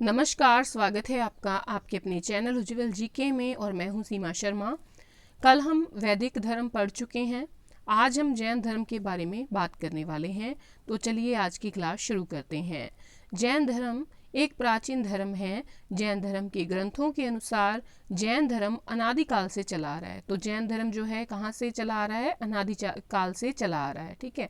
नमस्कार, स्वागत है आपका आपके अपने चैनल उज्ज्वल जीके में और मैं हूं सीमा शर्मा। कल हम वैदिक धर्म पढ़ चुके हैं। आज हम जैन धर्म के बारे में बात करने वाले हैं। तो चलिए आज की क्लास शुरू करते हैं। जैन धर्म एक प्राचीन धर्म है। जैन धर्म के ग्रंथों के अनुसार जैन धर्म अनादिकाल से चला आ रहा है। तो जैन धर्म जो है कहाँ से चला आ रहा है? अनादिकाल से चला आ रहा है। ठीक है।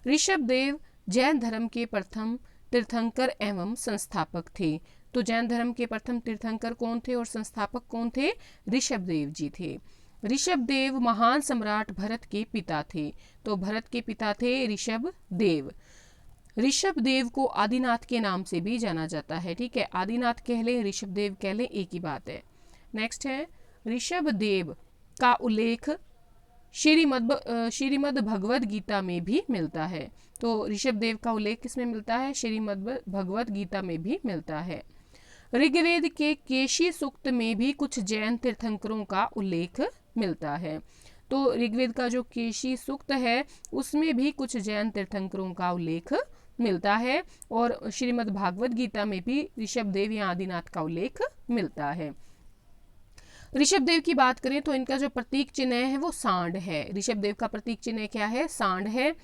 ऋषभ देव जैन धर्म के प्रथम तीर्थंकर एवं संस्थापक थे। तो जैन धर्म के प्रथम तीर्थंकर कौन थे और संस्थापक कौन थे? ऋषभ देव जी थे। ऋषभ देव महान सम्राट भरत के पिता थे। तो भरत के पिता थे ऋषभ देव। ऋषभ देव को आदिनाथ के नाम से भी जाना जाता है। ठीक है, आदिनाथ कह ले, ऋषभ देव कह ले, एक ही बात है। नेक्स्ट है, ऋषभ देव का उल्लेख श्रीमद् भगवद गीता में भी मिलता है। तो ऋषभ देव का उल्लेख किसमें मिलता है? श्रीमद् भगवद गीता में भी मिलता है। ऋग्वेद के केशी सूक्त में भी कुछ जैन तीर्थंकरों का उल्लेख मिलता है। तो ऋग्वेद का जो केशी सूक्त है उसमें भी कुछ जैन तीर्थंकरों का उल्लेख मिलता है और श्रीमद् भागवत गीता में भी ऋषभ देव या आदिनाथ का उल्लेख मिलता है। ऋषभ देव की बात करें तो इनका जो प्रतीक चिन्ह है वो सांड है। ऋषभ देव का प्रतीक चिन्ह क्या है? सांड है।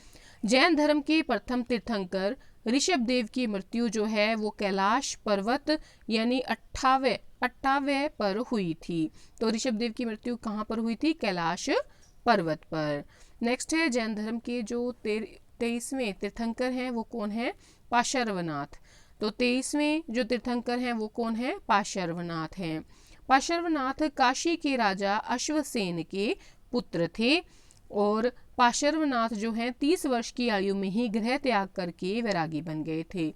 जैन धर्म के प्रथम तीर्थंकर ऋषभ देव की मृत्यु जो है वो कैलाश पर्वत यानी 58वें पर हुई थी। तो ऋषभ देव की मृत्यु कहाँ पर हुई थी? कैलाश पर्वत पर। नेक्स्ट है, जैन धर्म के जो 23वें तीर्थंकर हैं वो कौन है? पार्श्वनाथ। तो 23वें जो तीर्थंकर हैं वो कौन है? पार्श्वनाथ हैं। पार्श्वनाथ काशी के राजा अश्वसेन के पुत्र थे और पार्श्वनाथ जो हैं 30 वर्ष की आयु में ही गृह त्याग करके वैरागी बन गए थे।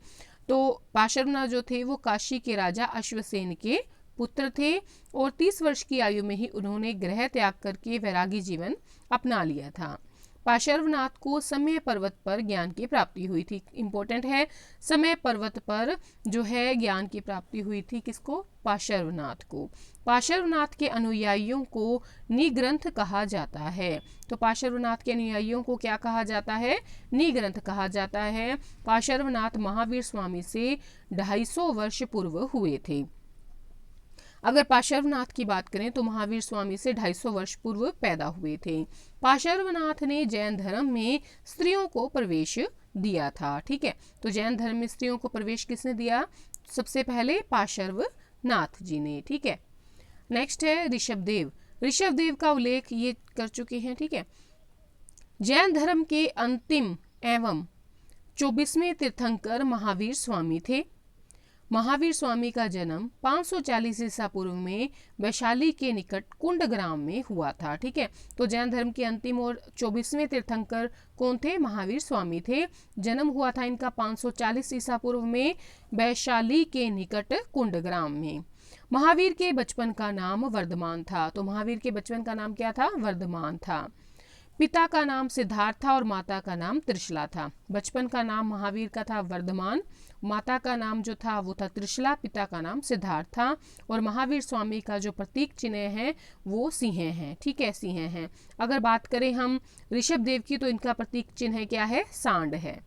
तो पार्श्वनाथ जो थे वो काशी के राजा अश्वसेन के पुत्र थे और 30 वर्ष की आयु में ही उन्होंने गृह त्याग करके वैरागी जीवन अपना लिया था। पार्श्वनाथ को समय पर्वत पर ज्ञान की प्राप्ति हुई थी। इंपॉर्टेंट है, समय पर्वत पर जो है ज्ञान की प्राप्ति हुई थी। किसको? पार्श्वनाथ को। पार्श्वनाथ के अनुयायियों को निग्रंथ कहा जाता है। तो पार्श्वनाथ के अनुयायियों को क्या कहा जाता है? निग्रंथ कहा जाता है। पार्श्वनाथ महावीर स्वामी से 250 वर्ष पूर्व हुए थे। अगर पार्श्वनाथ की बात करें तो महावीर स्वामी से 250 वर्ष पूर्व पैदा हुए थे। पार्श्वनाथ ने जैन धर्म में स्त्रियों को प्रवेश दिया था। ठीक है, तो जैन धर्म में स्त्रियों को प्रवेश किसने दिया? सबसे पहले पार्श्वनाथ जी ने। ठीक है। नेक्स्ट है ऋषभ देव। ऋषभ देव का उल्लेख ये कर चुके हैं। ठीक है। जैन धर्म के अंतिम एवं 24वें तीर्थंकर महावीर स्वामी थे। महावीर स्वामी का जन्म 540 ईसा पूर्व में वैशाली के निकट कुंड ग्राम में हुआ था। ठीक है, तो जैन धर्म के अंतिम और 24वें तीर्थंकर कौन थे? महावीर स्वामी थे। जन्म हुआ था इनका 540 ईसा पूर्व में वैशाली के निकट कुंड ग्राम में। महावीर के बचपन का नाम वर्धमान था। तो महावीर के बचपन का नाम क्या था? वर्धमान था। पिता का नाम सिद्धार्थ था और माता का नाम त्रिशला था। बचपन का नाम महावीर का था वर्धमान, माता का नाम जो था वो था त्रिशला, पिता का नाम सिद्धार्थ था और महावीर स्वामी का जो प्रतीक चिन्ह है वो सिंह है। ठीक है, सिंह है। अगर बात करें हम ऋषभ देव की तो इनका प्रतीक चिन्ह क्या है? सांड है।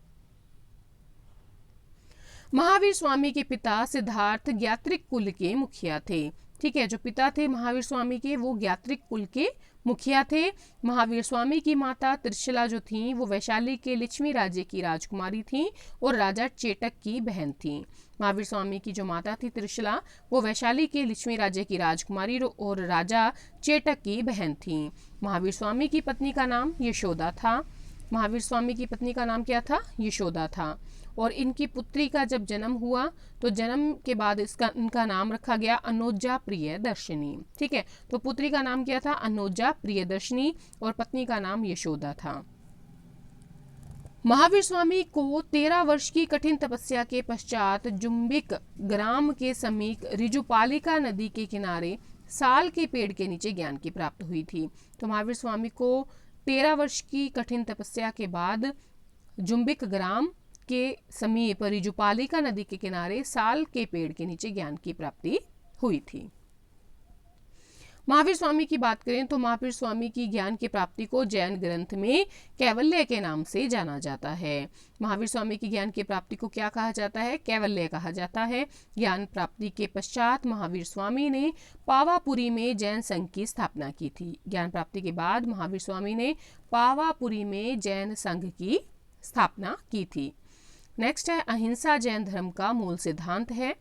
महावीर स्वामी के पिता सिद्धार्थ ज्ञात्रिक कुल के मुखिया थे। ठीक है, जो पिता थे महावीर स्वामी के वो ज्ञात्रिक कुल के मुखिया थे। महावीर स्वामी की माता त्रिशला जो थी वो वैशाली के लिच्छवी राज्य की राजकुमारी थी और राजा चेटक की बहन थी। महावीर स्वामी की जो माता थी त्रिशला वो वैशाली के लिच्छवी राज्य की राजकुमारी और राजा चेटक की बहन थी। महावीर स्वामी की पत्नी का नाम यशोदा था। महावीर स्वामी की पत्नी का नाम क्या था? यशोदा था। और इनकी पुत्री का जब जन्म हुआ तो जन्म के बाद इनका नाम रखा गया अनोजा प्रियदर्शिनी। ठीक है, तो पुत्री का नाम क्या था? अनोजा प्रियदर्शिनी और पत्नी का नाम यशोदा था। महावीर स्वामी को 13 वर्ष की कठिन तपस्या के पश्चात जुम्बिक ग्राम के समीप ऋजुपालिका नदी के किनारे साल के पेड़ के नीचे ज्ञान की प्राप्ति हुई थी। तो महावीर स्वामी को 13 वर्ष की कठिन तपस्या के बाद जुम्बिक ग्राम के समीप ऋजुपालिका नदी के किनारे साल के पेड़ के नीचे ज्ञान की प्राप्ति हुई थी। महावीर स्वामी की बात करें तो महावीर स्वामी की ज्ञान की प्राप्ति को जैन ग्रंथ में कैवल्य के नाम से जाना जाता है। महावीर स्वामी की ज्ञान की प्राप्ति को क्या कहा जाता है? कैवल्य कहा जाता है। ज्ञान प्राप्ति के पश्चात महावीर स्वामी ने पावापुरी में जैन संघ की स्थापना की थी। ज्ञान प्राप्ति के बाद महावीर स्वामी ने पावापुरी में जैन संघ की स्थापना की थी। नेक्स्ट है, अहिंसा जैन धर्म का मूल सिद्धांत है।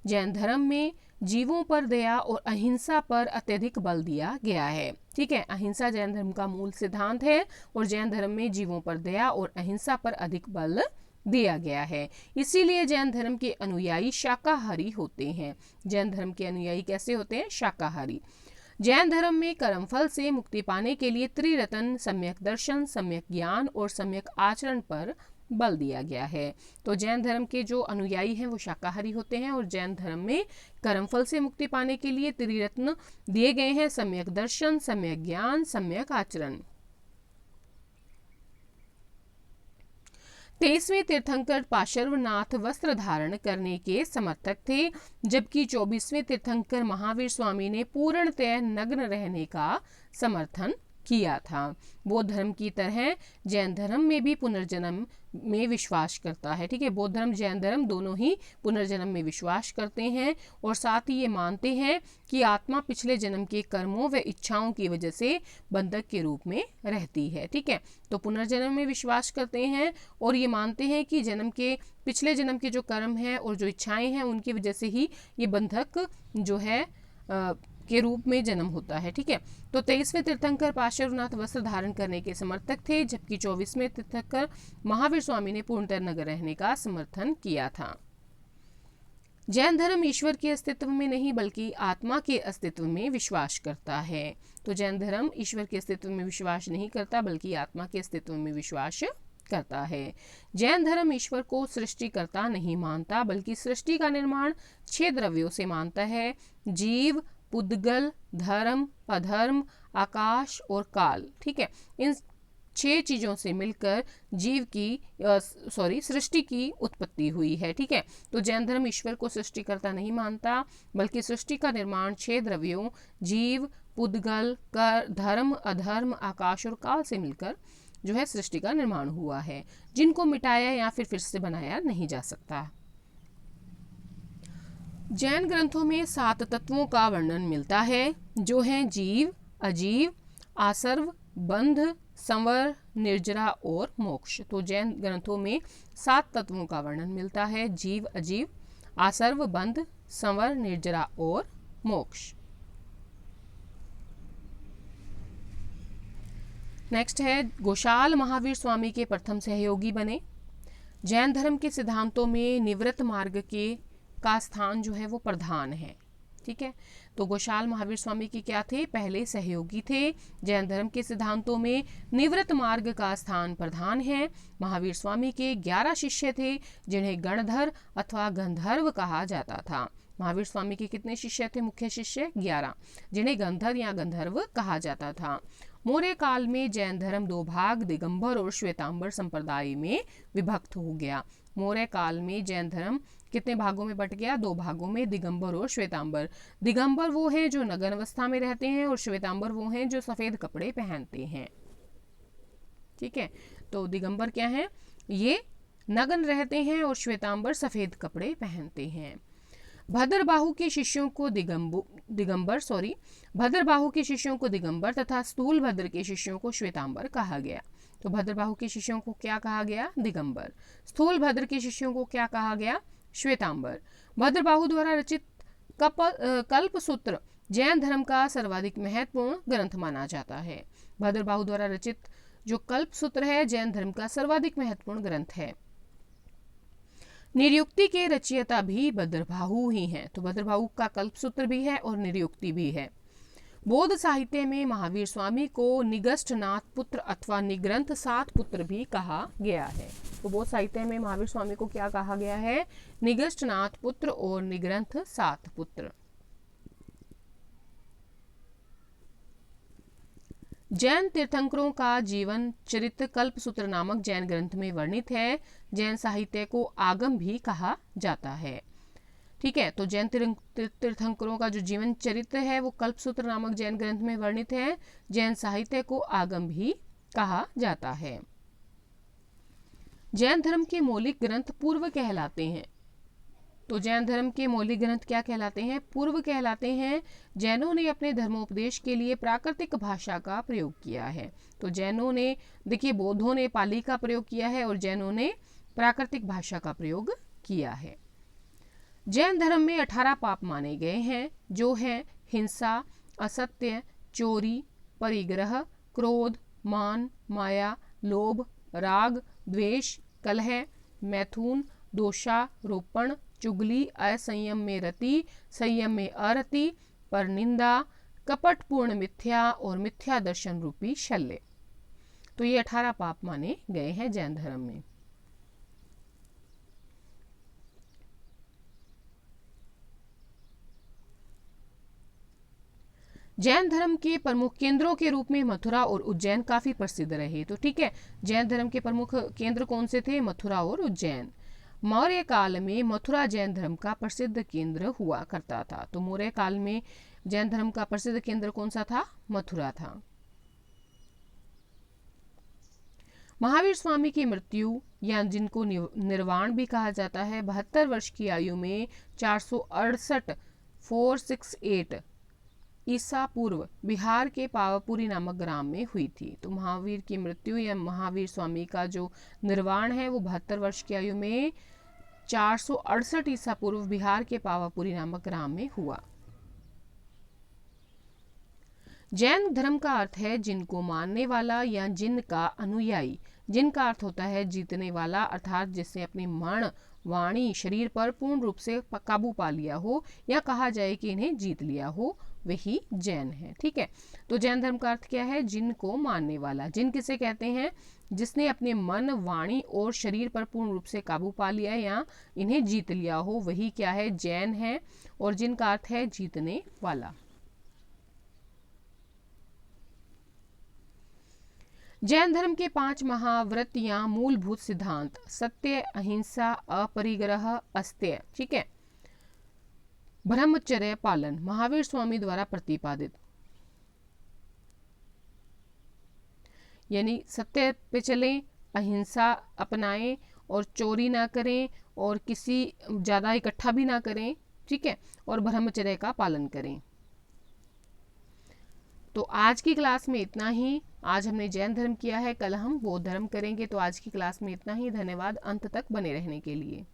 जैन धर्म में जीवों पर दया और अहिंसा पर अत्यधिक बल दिया गया है। ठीक है, अहिंसा जैन धर्म का मूल सिद्धांत है और जैन धर्म में जीवों पर दया और अहिंसा पर अधिक बल दिया गया है। इसीलिए जैन धर्म के अनुयायी शाकाहारी होते हैं। जैन धर्म के अनुयायी कैसे होते हैं? शाकाहारी। जैन धर्म में कर्मफल से मुक्ति पाने के लिए त्रिरत्न, सम्यक दर्शन, सम्यक ज्ञान और सम्यक आचरण पर बल दिया गया है। तो जैन धर्म के जो अनुयायी हैं वो शाकाहारी होते हैं और जैन धर्म में कर्मफल से मुक्ति पाने के लिए त्रिरत्न दिए गए हैं: सम्यक दर्शन, सम्यक ज्ञान, सम्यक आचरण। 23वें तीर्थंकर पार्श्वनाथ वस्त्र धारण करने के समर्थक थे, जबकि 24वें तीर्थंकर महावीर स्वामी ने पूर्णतः नग्न रहने का समर्थन किया था। बौद्ध धर्म की तरह जैन धर्म में भी पुनर्जन्म में विश्वास करता है। ठीक है, बौद्ध धर्म, जैन धर्म दोनों ही पुनर्जन्म में विश्वास करते हैं और साथ ही ये मानते हैं कि आत्मा पिछले जन्म के कर्मों व इच्छाओं की वजह से बंधक के रूप में रहती है। ठीक है, तो पुनर्जन्म में विश्वास करते हैं और ये मानते हैं कि पिछले जन्म के जो कर्म हैं और जो इच्छाएं हैं उनकी वजह से ही ये बंधक जो है के रूप में जन्म होता है। ठीक है, तो 23वें तीर्थंकर पार्श्वनाथ वस्त्र धारण करने के समर्थक थे, जबकि 24वें तीर्थंकर महावीर स्वामी ने पूर्णतः नग्न रहने का समर्थन किया था। जैन धर्म ईश्वर के अस्तित्व में नहीं बल्कि आत्मा के अस्तित्व में विश्वास करता है। तो जैन धर्म ईश्वर के अस्तित्व में विश्वास नहीं करता बल्कि आत्मा के अस्तित्व में विश्वास करता है। जैन धर्म ईश्वर को सृष्टिकर्ता नहीं मानता बल्कि सृष्टि का निर्माण 6 द्रव्यों से मानता है: जीव, पुद्गल, धर्म, अधर्म, आकाश और काल। ठीक है, इन 6 चीजों से मिलकर सृष्टि की उत्पत्ति हुई है। ठीक है, तो जैन धर्म ईश्वर को सृष्टिकर्ता नहीं मानता बल्कि सृष्टि का निर्माण 6 द्रव्यों जीव, पुद्गल, धर्म, अधर्म, आकाश और काल से मिलकर जो है सृष्टि का निर्माण हुआ है, जिनको मिटाया या फिर से बनाया नहीं जा सकता। जैन ग्रंथों में 7 तत्वों का वर्णन मिलता है, जो हैं जीव, अजीव, आसर्व, बंध, संवर, निर्जरा और मोक्ष। तो जैन ग्रंथों में 7 तत्वों का वर्णन मिलता है: जीव, अजीव, आसर्व, बंध, संवर, निर्जरा और मोक्ष। नेक्स्ट है, गोशाल महावीर स्वामी के प्रथम सहयोगी बने। जैन धर्म के सिद्धांतों में निवृत्त मार्ग का स्थान जो है वो प्रधान है। ठीक है, तो गोशाल महावीर स्वामी के क्या थे? पहले सहयोगी थे। जैन धर्म के सिद्धांतों में निवृत्त मार्ग का स्थान प्रधान है। महावीर स्वामी के 11 शिष्य थे, जिन्हें गणधर अथवा गंधर्व कहा जाता था। महावीर स्वामी के कितने शिष्य थे? मुख्य शिष्य 11, जिन्हें गंधर या गंधर्व कहा जाता था। मौर्य काल में जैन धर्म 2 भाग, दिगंबर और श्वेतांबर संप्रदाय में विभक्त हो गया। मौर्य काल में जैन धर्म कितने भागों में बट गया? 2 भागों में, दिगंबर और श्वेतांबर। दिगंबर वो हैं जो नग्न अवस्था में रहते हैं और श्वेतांबर वो हैं जो सफेद कपड़े पहनते हैं। ठीक है, तो दिगंबर क्या है? ये नग्न रहते हैं और श्वेतांबर सफेद कपड़े पहनते हैं। भद्रबाहु के शिष्यों को भद्रबाहु के शिष्यों को दिगंबर तथा स्थूल भद्र के शिष्यों को श्वेतांबर कहा गया। तो भद्रबाहु के शिष्यों को क्या कहा गया? दिगंबर। स्थूल भद्र के शिष्यों को क्या कहा गया? श्वेतांबर। भद्रबाहु द्वारा रचित कल्पसूत्र जैन धर्म का सर्वाधिक महत्वपूर्ण ग्रंथ माना जाता है। भद्रबाहु द्वारा रचित जो कल्पसूत्र है जैन धर्म का सर्वाधिक महत्वपूर्ण ग्रंथ है। निर्युक्ति के रचयिता भी भद्रबाहु ही हैं। तो भद्रबाहु का कल्पसूत्र भी है और निर्युक्ति भी है। बौद्ध साहित्य में महावीर स्वामी को निगष्टनाथ पुत्र अथवा निग्रंथ 7 पुत्र भी कहा गया है। तो बौद्ध साहित्य में महावीर स्वामी को क्या कहा गया है? निगष्टनाथ पुत्र और निग्रंथ 7 पुत्र। जैन तीर्थंकरों का जीवन चरित्र कल्पसूत्र नामक जैन ग्रंथ में वर्णित है। जैन साहित्य को आगम भी कहा जाता है। ठीक है। तो जैन तीर्थंकरों का जो जीवन चरित्र है वो कल्पसूत्र नामक जैन ग्रंथ में वर्णित है। जैन साहित्य को आगम भी कहा जाता है। जैन धर्म के मौलिक ग्रंथ पूर्व कहलाते हैं। तो जैन धर्म के मौलिक ग्रंथ क्या कहलाते हैं? पूर्व कहलाते हैं। जैनों ने अपने धर्मोपदेश के लिए प्राकृतिक भाषा का प्रयोग किया है। तो जैनों ने, देखिए, बौद्धों ने पाली का प्रयोग किया है और जैनों ने प्राकृतिक भाषा का प्रयोग किया है। जैन धर्म में 18 पाप माने गए हैं, जो हैं हिंसा, असत्य, चोरी, परिग्रह, क्रोध, मान, माया, लोभ, राग, द्वेष, कलह, मैथुन, दोषारोपण, चुगली, असंयम में रति, संयम में अरति, परनिंदा, कपटपूर्ण मिथ्या और मिथ्या दर्शन रूपी शल्य। तो ये 18 पाप माने गए हैं जैन धर्म में। जैन धर्म के प्रमुख केंद्रों के रूप में मथुरा और उज्जैन काफी प्रसिद्ध रहे। तो ठीक है, जैन धर्म के प्रमुख केंद्र कौन से थे? मथुरा और उज्जैन। मौर्य काल में मथुरा जैन धर्म का प्रसिद्ध केंद्र हुआ करता था। तो मौर्य काल में जैन धर्म का प्रसिद्ध केंद्र कौन सा था? मथुरा था। महावीर स्वामी की मृत्यु, या जिनको निर्वाण भी कहा जाता है, 72 वर्ष की आयु में 468 ईसा पूर्व बिहार के पावापुरी नामक ग्राम में हुई थी। तो महावीर की मृत्यु या महावीर स्वामी का जो निर्वाण है वो 72 वर्ष की आयु में 468 ईसा पूर्व बिहार के पावापुरी नामक ग्राम में हुआ। जैन धर्म का अर्थ है जिनको मानने वाला या जिनका अनुयायी। जिनका अर्थ होता है जीतने वाला, अर्थात जिसने अपने मन, वाणी, शरीर पर पूर्ण रूप से काबू पा लिया हो, या कहा जाए कि इन्हें जीत लिया हो, वही जैन है। ठीक है, तो जैन धर्म का अर्थ क्या है? जिनको मानने वाला। जिन किसे कहते हैं? जिसने अपने मन, वाणी और शरीर पर पूर्ण रूप से काबू पा लिया या इन्हें जीत लिया हो, वही क्या है? जैन है। और जिनका अर्थ है जीतने वाला। जैन धर्म के 5 महाव्रत या मूलभूत सिद्धांत: सत्य, अहिंसा, अपरिग्रह, अस्तेय, ठीक है, ब्रह्मचर्य पालन, महावीर स्वामी द्वारा प्रतिपादित। यानी सत्य पे चलें, अहिंसा अपनाएं और चोरी ना करें और किसी ज्यादा इकट्ठा भी ना करें, ठीक है, और ब्रह्मचर्य का पालन करें। तो आज की क्लास में इतना ही। आज हमने जैन धर्म किया है, कल हम बौद्ध धर्म करेंगे। तो आज की क्लास में इतना ही। धन्यवाद अंत तक बने रहने के लिए।